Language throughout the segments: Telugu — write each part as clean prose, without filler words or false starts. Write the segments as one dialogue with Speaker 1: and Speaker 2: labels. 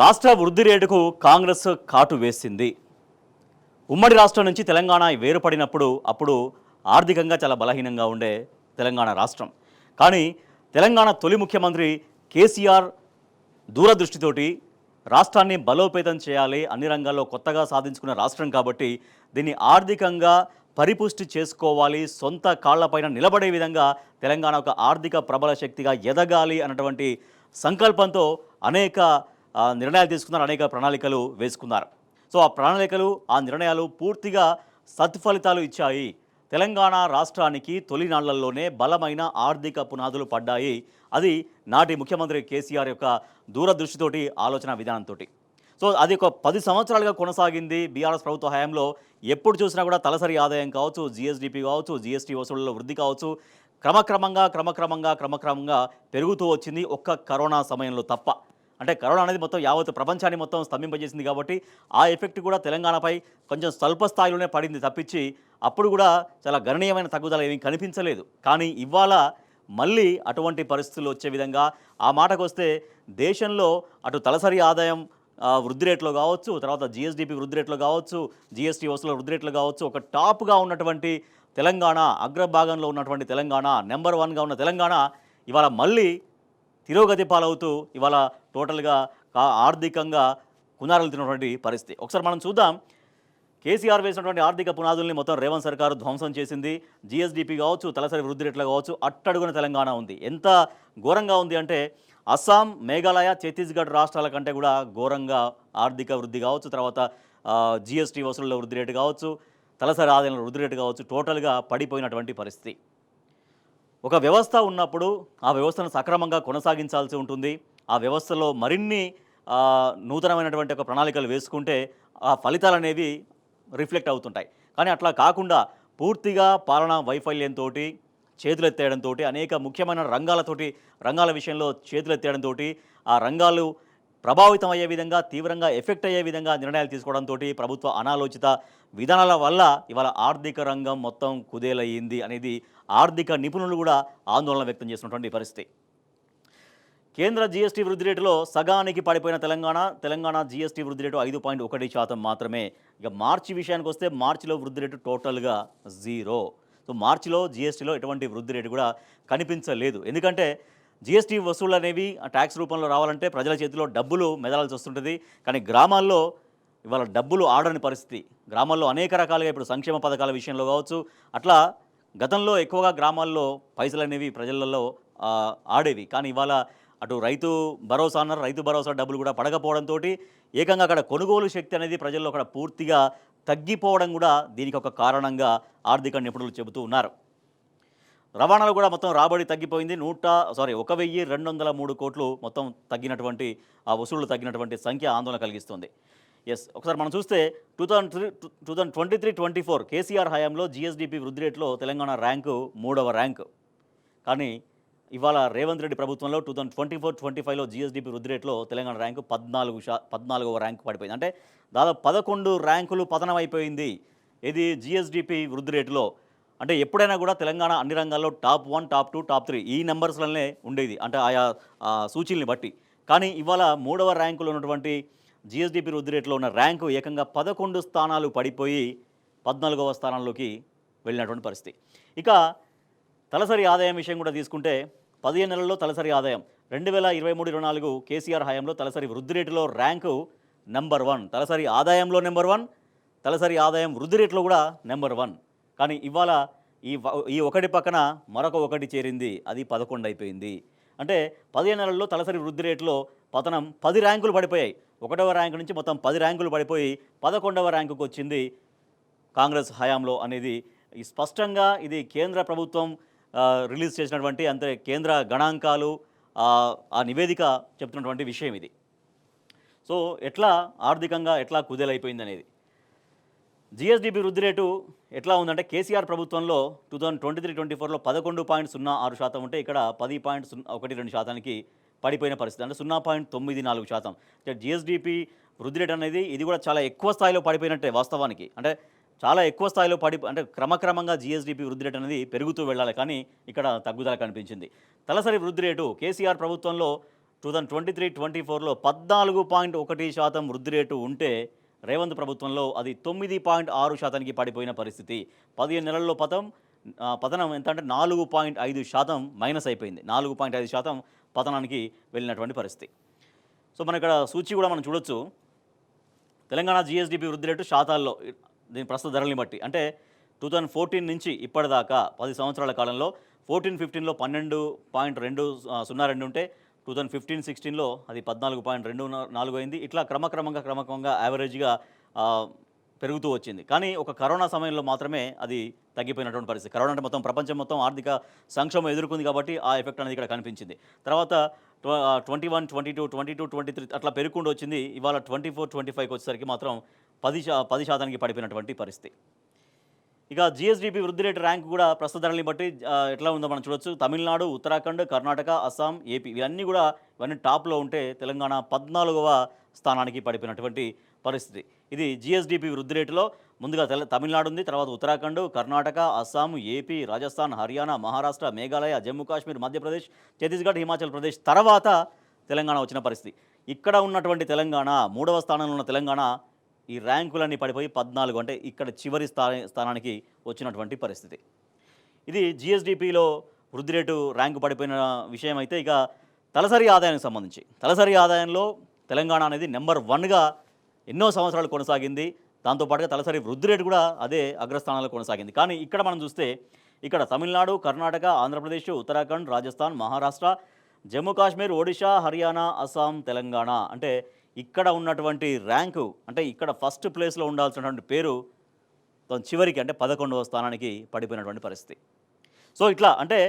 Speaker 1: రాష్ట్ర వృద్ధి రేటుకు కాంగ్రెస్ కాటు వేసింది. ఉమ్మడి రాష్ట్రం నుంచి తెలంగాణ వేరుపడినప్పుడు అప్పుడు ఆర్థికంగా చాలా బలహీనంగా ఉండే తెలంగాణ రాష్ట్రం. కానీ తెలంగాణ తొలి ముఖ్యమంత్రి కేసీఆర్ దూరదృష్టితోటి రాష్ట్రాన్ని బలోపేతం చేయాలి, అన్ని రంగాల్లో కొత్తగా సాధించుకున్న రాష్ట్రం కాబట్టి దీన్ని ఆర్థికంగా పరిపుష్టి చేసుకోవాలి, సొంత కాళ్లపైన నిలబడే విధంగా తెలంగాణ ఒక ఆర్థిక ప్రబల శక్తిగా ఎదగాలి అన్నటువంటి సంకల్పంతో అనేక నిర్ణయాలు తీసుకున్నారు, అనేక ప్రణాళికలు వేసుకున్నారు. సో ఆ ప్రణాళికలు, ఆ నిర్ణయాలు పూర్తిగా సత్ఫలితాలు ఇచ్చాయి. తెలంగాణ రాష్ట్రానికి తొలి నాళ్లలోనే బలమైన ఆర్థిక పునాదులు పడ్డాయి. అది నాటి ముఖ్యమంత్రి కేసీఆర్ యొక్క దూరదృష్టితోటి, ఆలోచన విధానంతో. సో అది ఒక 10 సంవత్సరాలుగా కొనసాగింది బీఆర్ఎస్ ప్రభుత్వ హయాంలో. ఎప్పుడు చూసినా కూడా తలసరి ఆదాయం కావచ్చు, జీఎస్డిపి కావచ్చు, జీఎస్టీ వసూళ్లలో వృద్ధి కావచ్చు, క్రమక్రమంగా పెరుగుతూ వచ్చింది. ఒక్క కరోనా సమయంలో తప్ప. అంటే కరోనా అనేది మొత్తం యావత్ ప్రపంచాన్ని మొత్తం స్తంభింపజేసింది కాబట్టి ఆ ఎఫెక్ట్ కూడా తెలంగాణపై కొంచెం స్వల్ప స్థాయిలోనే పడింది తప్పించి అప్పుడు కూడా చాలా గణనీయమైన తగ్గుదల ఏమీ కనిపించలేదు. కానీ ఇవాళ మళ్ళీ అటువంటి పరిస్థితులు వచ్చే విధంగా, ఆ మాటకు వస్తే దేశంలో అటు తలసరి ఆదాయం వృద్ధి రేట్లో కావచ్చు, తర్వాత జీఎస్డిపి వృద్ధి రేట్లో కావచ్చు, జీఎస్టీ వసూల వృద్ధి రేట్లో కావచ్చు, ఒక టాప్గా ఉన్నటువంటి తెలంగాణ, అగ్రభాగంలో ఉన్నటువంటి తెలంగాణ, నెంబర్ 1గా ఉన్న తెలంగాణ ఇవాళ మళ్ళీ తిరోగతి పాలవుతూ ఇవాళ టోటల్గా ఆర్థికంగా కునారెళ్తున్నటువంటి పరిస్థితి. ఒకసారి మనం చూద్దాం. కేసీఆర్ వేసినటువంటి ఆర్థిక పునాదుల్ని మొత్తం రేవంత్ సర్కారు ధ్వంసం చేసింది. జీఎస్డిపి కావచ్చు, తలసరి వృద్ధి రేట్లు కావచ్చు, అట్టడుగున తెలంగాణ ఉంది. ఎంత ఘోరంగా ఉంది అంటే అస్సాం, మేఘాలయ, ఛత్తీస్గఢ్ రాష్ట్రాల కంటే కూడా ఘోరంగా ఆర్థిక వృద్ధి కావచ్చు, తర్వాత జీఎస్టీ వసూళ్ల వృద్ధి రేటు కావచ్చు, తలసరి ఆదాయంలో వృద్ధి రేటు కావచ్చు, టోటల్గా పడిపోయినటువంటి పరిస్థితి. ఒక వ్యవస్థ ఉన్నప్పుడు ఆ వ్యవస్థను సక్రమంగా కొనసాగించాల్సి ఉంటుంది. ఆ వ్యవస్థలో మరిన్ని నూతనమైనటువంటి ఒక ప్రణాళికలు వేసుకుంటే ఆ ఫలితాలు అనేవి రిఫ్లెక్ట్ అవుతుంటాయి. కానీ అట్లా కాకుండా పూర్తిగా పాలనా వైఫల్యంతో, చేతులెత్తేయడంతో, అనేక ముఖ్యమైన రంగాల విషయంలో చేతులెత్తేయడంతో, ఆ రంగాలు ప్రభావితం అయ్యే విధంగా, తీవ్రంగా ఎఫెక్ట్ అయ్యే విధంగా నిర్ణయాలు తీసుకోవడంతో, ప్రభుత్వ అనాలోచిత విధానాల వల్ల ఇవాళ ఆర్థిక రంగం మొత్తం కుదేలయ్యింది అనేది ఆర్థిక నిపుణులు కూడా ఆందోళన వ్యక్తం చేస్తున్నటువంటి పరిస్థితి. కేంద్ర జీఎస్టీ వృద్ధి రేటులో సగానికి పడిపోయిన తెలంగాణ జీఎస్టీ వృద్ధి రేటు 5.1% మాత్రమే. ఇక మార్చి విషయానికి వస్తే మార్చిలో వృద్ధి రేటు టోటల్గా 0. సో మార్చిలో జీఎస్టీలో ఎటువంటి వృద్ధి రేటు కూడా కనిపించలేదు. ఎందుకంటే జీఎస్టీ వసూళ్ళు అనేవి ట్యాక్స్ రూపంలో రావాలంటే ప్రజల చేతిలో డబ్బులు మెదలాల్సి వస్తుంటుంది. కానీ గ్రామాల్లో ఇవాళ డబ్బులు ఆడని పరిస్థితి. గ్రామాల్లో అనేక రకాలుగా ఇప్పుడు సంక్షేమ పథకాల విషయంలో కావచ్చు, అట్లా గతంలో ఎక్కువగా గ్రామాల్లో పైసలు అనేవి ప్రజలలో ఆడేవి. కానీ ఇవాళ అటు రైతు భరోసా అన్నారు, రైతు భరోసా డబ్బులు కూడా పడకపోవడంతో ఏకంగా అక్కడ కొనుగోలు శక్తి అనేది ప్రజల్లో అక్కడ పూర్తిగా తగ్గిపోవడం కూడా దీనికి ఒక కారణంగా ఆర్థిక నిపుణులు చెబుతూ ఉన్నారు. రవాణాలు కూడా మొత్తం రాబడి తగ్గిపోయింది. 1,203 కోట్లు మొత్తం తగ్గినటువంటి, ఆ వసూళ్లు తగ్గినటువంటి సంఖ్య ఆందోళన కలిగిస్తుంది. ఒకసారి మనం చూస్తే 2023-24 కేసీఆర్ హయాంలో జీఎస్డిపి వృద్ధి రేట్లో తెలంగాణ ర్యాంకు 3వ ర్యాంకు. కానీ ఇవాళ రేవంత్ రెడ్డి ప్రభుత్వంలో 2024-25లో జీఎస్డిపి వృద్ధి రేట్లో తెలంగాణ ర్యాంకు 14వ ర్యాంకు పడిపోయింది. అంటే దాదాపు 11 ర్యాంకులు పతనం అయిపోయింది. ఇది జీఎస్డిపి వృద్ధి రేటులో. అంటే ఎప్పుడైనా కూడా తెలంగాణ అన్ని రంగాల్లో టాప్ 1, టాప్ 2, టాప్ 3 ఈ నెంబర్స్లనే ఉండేది, అంటే ఆయా సూచీల్ని బట్టి. కానీ ఇవాళ 3వ ర్యాంకులో ఉన్నటువంటి జీఎస్డిపి వృద్ధి రేట్లో ఉన్న ర్యాంకు ఏకంగా 11 స్థానాలు పడిపోయి 14వ స్థానంలోకి వెళ్ళినటువంటి పరిస్థితి. ఇక తలసరి ఆదాయం విషయం కూడా తీసుకుంటే 15 నెలల్లో తలసరి ఆదాయం 2023-24 కేసీఆర్ హయాంలో తలసరి వృద్ధి రేటులో ర్యాంకు నెంబర్ 1. తలసరి ఆదాయంలో నెంబర్ 1, తలసరి ఆదాయం వృద్ధి రేట్లో కూడా నెంబర్ 1. కానీ ఇవాళ ఈ ఒకటి పక్కన మరొక ఒకటి చేరింది, అది 11 అయిపోయింది. అంటే 15 నెలల్లో తలసరి వృద్ధి రేట్లో పతనం 10 ర్యాంకులు పడిపోయాయి. 1వ ర్యాంకు నుంచి మొత్తం 10 ర్యాంకులు పడిపోయి 11వ ర్యాంకుకు వచ్చింది కాంగ్రెస్ హయాంలో అనేది స్పష్టంగా ఇది కేంద్ర ప్రభుత్వం రిలీజ్ చేసినటువంటి, అంతే కేంద్ర గణాంకాలు, ఆ నివేదిక చెప్తున్నటువంటి విషయం ఇది. సో ఎట్లా ఆర్థికంగా ఎట్లా కుదేలైపోయింది అనేది. జీఎస్డిపి వృద్ధి రేటు ఎట్లా ఉందంటే కేసీఆర్ ప్రభుత్వంలో 2023-24లో 11.06% ఉంటే ఇక్కడ 10.12%కి పడిపోయిన పరిస్థితి. అంటే 0.94%. జీఎస్డిపి వృద్ధి రేటు అనేది ఇది కూడా చాలా ఎక్కువ స్థాయిలో పడిపోయినట్టే వాస్తవానికి. అంటే చాలా ఎక్కువ స్థాయిలో అంటే క్రమక్రమంగా జీఎస్డిపి వృద్ధి రేటు అనేది పెరుగుతూ వెళ్ళాలి, కానీ ఇక్కడ తగ్గుదల కనిపించింది. తలసరి వృద్ధి రేటు కేసీఆర్ ప్రభుత్వంలో 2023-24లో 14.1% వృద్ధి రేటు ఉంటే రేవంత్ ప్రభుత్వంలో అది 9.6%కి పడిపోయిన పరిస్థితి. 15 నెలల్లో పతనం ఎంత అంటే 4.5% మైనస్ అయిపోయింది. 4.5% పతనానికి వెళ్ళినటువంటి పరిస్థితి. సో మనం ఇక్కడ సూచి కూడా మనం చూడొచ్చు. తెలంగాణ జీఎస్డీపీ వృద్ధి రేటు శాతాల్లో దీని ప్రస్తుత ధరల్ని బట్టి అంటే 2014 నుంచి ఇప్పటిదాకా 10 సంవత్సరాల కాలంలో 14-15లో 12.202 ఉంటే 2015-16లో అది 14.24 అయింది. ఇట్లా క్రమక్రమంగా యావరేజ్గా పెరుగుతూ వచ్చింది. కానీ ఒక కరోనా సమయంలో మాత్రమే అది తగ్గిపోయినటువంటి పరిస్థితి. కరోనా అంటే మొత్తం ప్రపంచం మొత్తం ఆర్థిక సంక్షోభం ఎదుర్కొంది కాబట్టి ఆ ఎఫెక్ట్ అనేది ఇక్కడ కనిపించింది. తర్వాత 21, 22, 23 అట్లా పెరుగుకుంటూ వచ్చింది. ఇవాళ 24-25కి వచ్చేసరికి మాత్రం 10% పడిపోయినటువంటి పరిస్థితి. ఇక జీఎస్డీపీ వృద్ధి రేటు ర్యాంక్ కూడా ప్రస్తుత ధరల్ని బట్టి ఎట్లా ఉందో మనం చూడొచ్చు. తమిళనాడు, ఉత్తరాఖండ్, కర్ణాటక, అస్సాం, ఏపీ ఇవన్నీ టాప్లో ఉంటే తెలంగాణ 14వ స్థానానికి పడిపోయినటువంటి పరిస్థితి. ఇది జీఎస్డీపీ వృద్ధి రేటులో ముందుగా తమిళనాడు ఉంది, తర్వాత ఉత్తరాఖండ్, కర్ణాటక, అస్సాం, ఏపీ, రాజస్థాన్, హర్యానా, మహారాష్ట్ర, మేఘాలయ, జమ్మూ కాశ్మీర్, మధ్యప్రదేశ్, ఛత్తీస్గఢ్, హిమాచల్ ప్రదేశ్ తర్వాత తెలంగాణ వచ్చిన పరిస్థితి. ఇక్కడ ఉన్నటువంటి తెలంగాణ 3వ స్థానంలో ఉన్న తెలంగాణ ఈ ర్యాంకులన్నీ పడిపోయి 14 అంటే ఇక్కడ చివరి స్థానానికి వచ్చినటువంటి పరిస్థితి. ఇది జీఎస్డీపీలో వృద్ధి రేటు ర్యాంకు పడిపోయిన విషయం అయితే ఇక తలసరి ఆదాయానికి సంబంధించి తలసరి ఆదాయంలో తెలంగాణ అనేది నెంబర్ 1గా ఎన్నో సంవత్సరాలు కొనసాగింది. దాంతోపాటుగా తలసరి వృద్ధి రేటు కూడా అదే అగ్రస్థానంలో కొనసాగింది. కానీ ఇక్కడ మనం చూస్తే ఇక్కడ తమిళనాడు, కర్ణాటక, ఆంధ్రప్రదేశ్, ఉత్తరాఖండ్, రాజస్థాన్, మహారాష్ట్ర, జమ్మూ కాశ్మీర్, ఒడిషా, హర్యానా, అస్సాం, తెలంగాణ అంటే ఇక్కడ ఉన్నటువంటి ర్యాంకు అంటే ఇక్కడ ఫస్ట్ ప్లేస్లో ఉండాల్సినటువంటి పేరు చివరికి అంటే 11వ స్థానానికి పడిపోయినటువంటి పరిస్థితి. సో ఇట్లా అంటే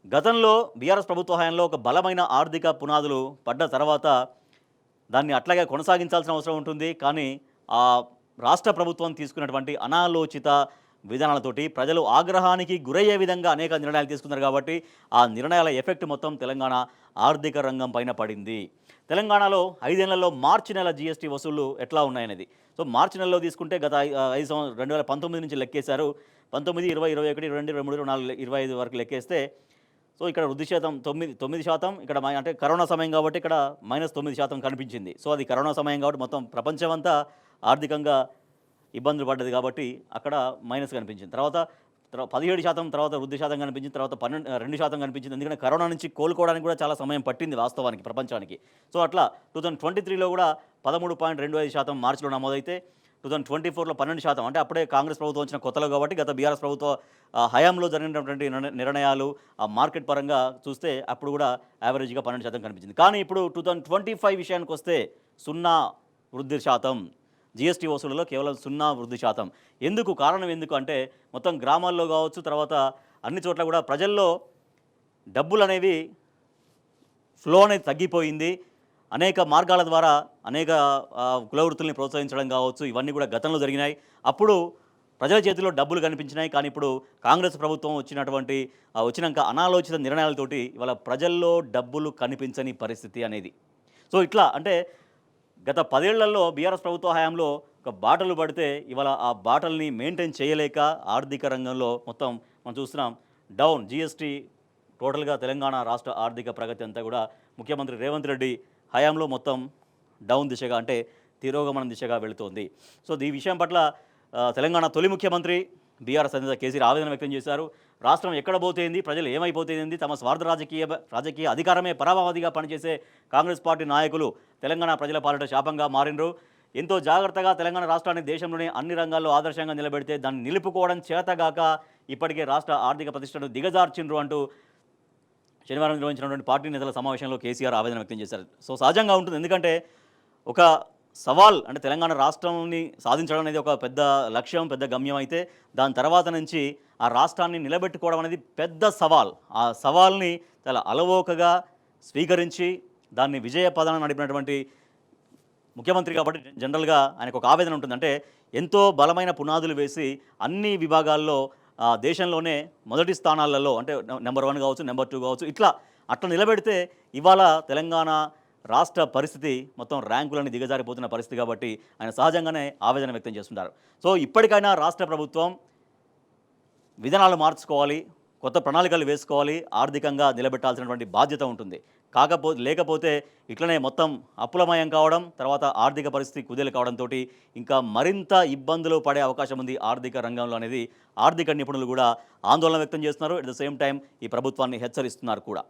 Speaker 1: గతంలో బీఆర్ఎస్ ప్రభుత్వ హయాంలో ఒక బలమైన ఆర్థిక పునాదులు పడ్డ తర్వాత దాన్ని అట్లాగే కొనసాగించాల్సిన అవసరం ఉంటుంది. కానీ ఆ రాష్ట్ర ప్రభుత్వం తీసుకున్నటువంటి అనాలోచిత విధానాలతోటి ప్రజలు ఆగ్రహానికి గురయ్యే విధంగా అనేక నిర్ణయాలు తీసుకున్నారు. కాబట్టి ఆ నిర్ణయాల ఎఫెక్ట్ మొత్తం తెలంగాణ ఆర్థిక రంగం పైన పడింది. తెలంగాణలో 5 ఏళ్లలో మార్చి నెల జీఎస్టీ వసూళ్లు ఎట్లా ఉన్నాయనేది. సో మార్చి నెలలో తీసుకుంటే గత 2019 నుంచి లెక్కేశారు. 19, 20, 21, 22, 23, 24, 25 వరకు లెక్కేస్తే సో ఇక్కడ వృద్ధి శాతం 9%. ఇక్కడ అంటే కరోనా సమయం కాబట్టి ఇక్కడ -9% కనిపించింది. సో అది కరోనా సమయం కాబట్టి మొత్తం ప్రపంచం అంతా ఆర్థికంగా ఇబ్బందులు పడ్డది కాబట్టి అక్కడ మైనస్ కనిపించింది. తర్వాత 17% తర్వాత వృద్ధి శాతం కనిపించింది. తర్వాత 2% కనిపించింది. ఎందుకంటే కరోనా నుంచి కోలుకోవడానికి కూడా చాలా సమయం పట్టింది వాస్తవానికి ప్రపంచానికి. సో అట్లా 2023లో కూడా 13.25% మార్చిలో నమోదైతే 2024లో 12% అంటే అప్పుడే కాంగ్రెస్ ప్రభుత్వం వచ్చిన కొత్తలో కాబట్టి గత బీఆర్ఎస్ ప్రభుత్వ హయాంలో జరిగినటువంటి నిర్ణయాలు ఆ మార్కెట్ పరంగా చూస్తే అప్పుడు కూడా యావరేజ్గా 12% కనిపించింది. కానీ ఇప్పుడు 2025 విషయానికి వస్తే 0 వృద్ధి శాతం. జీఎస్టీ వసూళ్లలో కేవలం 0 వృద్ధి శాతం. ఎందుకు కారణం ఎందుకు అంటే మొత్తం గ్రామాల్లో కావచ్చు, తర్వాత అన్ని చోట్ల కూడా ప్రజల్లో డబ్బులు అనేవి ఫ్లో అనేది తగ్గిపోయింది. అనేక మార్గాల ద్వారా అనేక కులవృత్తుల్ని ప్రోత్సహించడం కావచ్చు, ఇవన్నీ కూడా గతంలో జరిగినాయి. అప్పుడు ప్రజల చేతిలో డబ్బులు కనిపించినాయి. కానీ ఇప్పుడు కాంగ్రెస్ ప్రభుత్వం వచ్చినాక అనాలోచిత నిర్ణయాలతోటి ఇవాళ ప్రజల్లో డబ్బులు కనిపించని పరిస్థితి అనేది. సో ఇట్లా అంటే గత 10 ఏళ్లలో బీఆర్ఎస్ ప్రభుత్వ హయాంలో ఒక బాటలు పడితే ఇవాళ ఆ బాటల్ని మెయింటైన్ చేయలేక ఆర్థిక రంగంలో మొత్తం మనం చూస్తున్నాం డౌన్. జీఎస్టీ టోటల్గా తెలంగాణ రాష్ట్ర ఆర్థిక ప్రగతి అంతా కూడా ముఖ్యమంత్రి రేవంత్ రెడ్డి హయాంలో మొత్తం డౌన్ దిశగా అంటే తిరోగమనం దిశగా వెళుతోంది. సో ఈ విషయం పట్ల తెలంగాణ తొలి ముఖ్యమంత్రి బీఆర్ఎస్ అధినేత కేసీఆర్ ఆవేదన వ్యక్తం చేశారు. రాష్ట్రం ఎక్కడ పోతేంది, ప్రజలు ఏమైపోతేంది, తమ స్వార్థ రాజకీయ అధికారమే పరమావధిగా పనిచేసే కాంగ్రెస్ పార్టీ నాయకులు తెలంగాణ ప్రజల పాలిట శాపంగా మారినరు. ఎంతో జాగ్రత్తగా తెలంగాణ రాష్ట్రాన్ని దేశంలోనే అన్ని రంగాల్లో ఆదర్శంగా నిలబెడితే దాన్ని నిలుపుకోవడం చేతగాక ఇప్పటికే రాష్ట్ర ఆర్థిక ప్రతిష్టను దిగజార్చిండ్రు అంటూ శనివారం నిర్వహించినటువంటి పార్టీ నేతల సమావేశంలో కేసీఆర్ ఆవేదన వ్యక్తం చేశారు. సో సహజంగా ఉంటుంది. ఎందుకంటే ఒక సవాల్ అంటే తెలంగాణ రాష్ట్రాన్ని సాధించడం అనేది ఒక పెద్ద లక్ష్యం, పెద్ద గమ్యం అయితే దాని తర్వాత నుంచి ఆ రాష్ట్రాన్ని నిలబెట్టుకోవడం అనేది పెద్ద సవాల్. ఆ సవాల్ని చాలా అలవోకగా స్వీకరించి దాన్ని విజయ పదాన నడిపినటువంటి ముఖ్యమంత్రి కాబట్టి జనరల్గా ఆయనకు ఒక ఆవేదన ఉంటుంది. అంటే ఎంతో బలమైన పునాదులు వేసి అన్ని విభాగాల్లో దేశంలోనే మొదటి స్థానాలలో అంటే నెంబర్ 1 కావచ్చు, నెంబర్ 2 కావచ్చు, అట్లా నిలబెడితే ఇవాళ తెలంగాణ రాష్ట్ర పరిస్థితి మొత్తం ర్యాంకులని దిగజారిపోతున్న పరిస్థితి కాబట్టి ఆయన సహజంగానే ఆవేదన వ్యక్తం చేస్తుంటారు. సో ఇప్పటికైనా రాష్ట్ర ప్రభుత్వం విధానాలు మార్చుకోవాలి, కొత్త ప్రణాళికలు వేసుకోవాలి, ఆర్థికంగా నిలబెట్టాల్సినటువంటి బాధ్యత ఉంటుంది. లేకపోతే ఇట్లనే మొత్తం అప్పులమయం కావడం, తర్వాత ఆర్థిక పరిస్థితి కుదేలు కావడంతో ఇంకా మరింత ఇబ్బందులు పడే అవకాశం ఉంది ఆర్థిక రంగంలో అనేది ఆర్థిక నిపుణులు కూడా ఆందోళన వ్యక్తం చేస్తున్నారు. అట్ ద సేమ్ టైం ఈ ప్రభుత్వాన్ని హెచ్చరిస్తున్నారు కూడా.